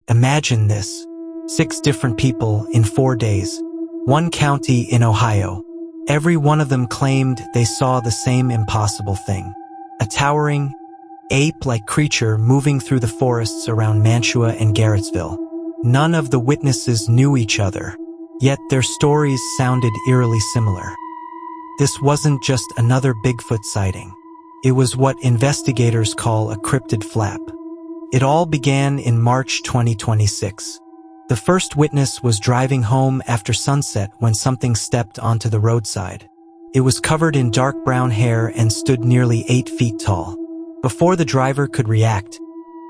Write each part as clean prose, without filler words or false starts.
Imagine this. 6 different people in 4 days. One county in Ohio. Every one of them claimed they saw the same impossible thing. A towering, ape-like creature moving through the forests around Mantua and Garrettsville. None of the witnesses knew each other, yet their stories sounded eerily similar. This wasn't just another Bigfoot sighting. It was what investigators call a cryptid flap. It all began in March 2026. The first witness was driving home after sunset when something stepped onto the roadside. It was covered in dark brown hair and stood nearly 8 feet tall. Before the driver could react,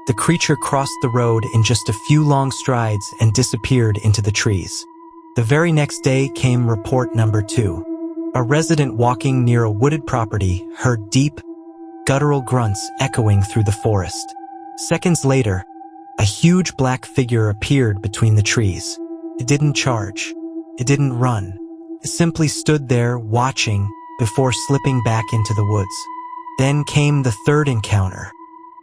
the creature crossed the road in just a few long strides and disappeared into the trees. The very next day came report number 2. A resident walking near a wooded property heard deep, guttural grunts echoing through the forest. Seconds later, a huge black figure appeared between the trees. It didn't charge. It didn't run. It simply stood there watching before slipping back into the woods. Then came the third encounter.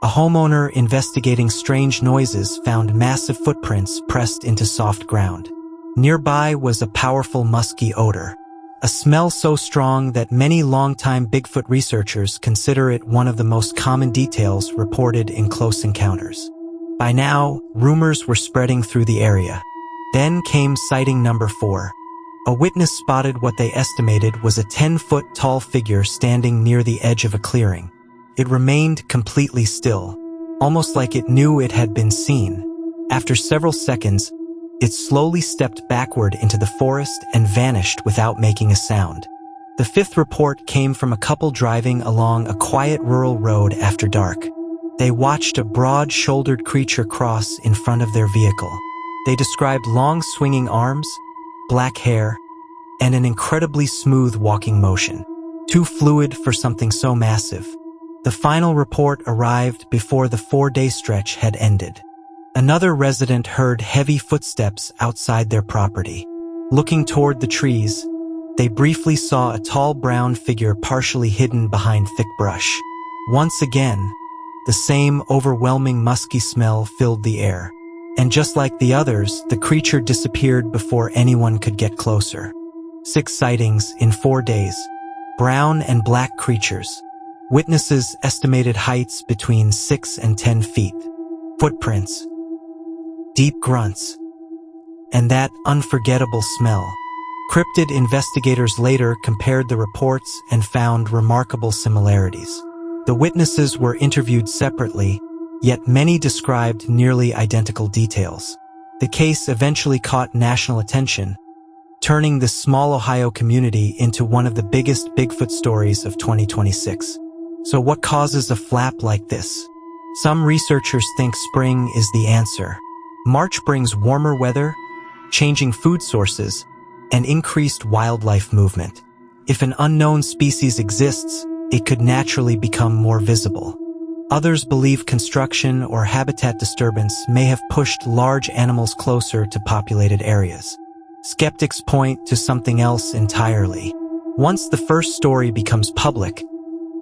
A homeowner investigating strange noises found massive footprints pressed into soft ground. Nearby was a powerful musky odor, a smell so strong that many longtime Bigfoot researchers consider it one of the most common details reported in close encounters. By now, rumors were spreading through the area. Then came sighting number 4. A witness spotted what they estimated was a 10-foot tall figure standing near the edge of a clearing. It remained completely still, almost like it knew it had been seen. After several seconds, it slowly stepped backward into the forest and vanished without making a sound. The 5th report came from a couple driving along a quiet rural road after dark. They watched a broad-shouldered creature cross in front of their vehicle. They described long swinging arms, black hair, and an incredibly smooth walking motion. Too fluid for something so massive. The final report arrived before the 4-day stretch had ended. Another resident heard heavy footsteps outside their property. Looking toward the trees, they briefly saw a tall brown figure partially hidden behind thick brush. Once again, the same overwhelming musky smell filled the air. And just like the others, the creature disappeared before anyone could get closer. 6 sightings in 4 days. Brown and black creatures. Witnesses estimated heights between 6 and 10 feet. Footprints. Deep grunts. And that unforgettable smell. Cryptid investigators later compared the reports and found remarkable similarities. The witnesses were interviewed separately, yet many described nearly identical details. The case eventually caught national attention, turning this small Ohio community into one of the biggest Bigfoot stories of 2026. So what causes a flap like this? Some researchers think spring is the answer. March brings warmer weather, changing food sources, and increased wildlife movement. If an unknown species exists, it could naturally become more visible. Others believe construction or habitat disturbance may have pushed large animals closer to populated areas. Skeptics point to something else entirely. Once the first story becomes public,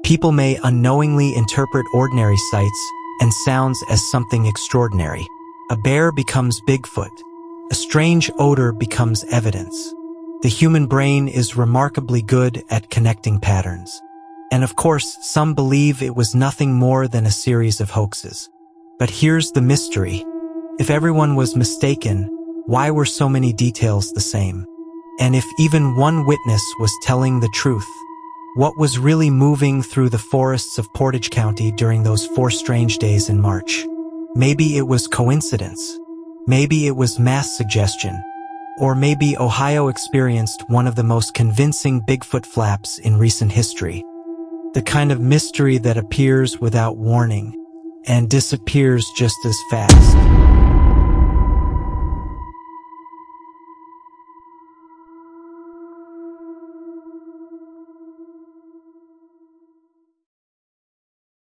people may unknowingly interpret ordinary sights and sounds as something extraordinary. A bear becomes Bigfoot. A strange odor becomes evidence. The human brain is remarkably good at connecting patterns. And of course, some believe it was nothing more than a series of hoaxes. But here's the mystery. If everyone was mistaken, why were so many details the same? And if even one witness was telling the truth, what was really moving through the forests of Portage County during those 4 strange days in March? Maybe it was coincidence. Maybe it was mass suggestion. Or maybe Ohio experienced one of the most convincing Bigfoot flaps in recent history. The kind of mystery that appears without warning and disappears just as fast.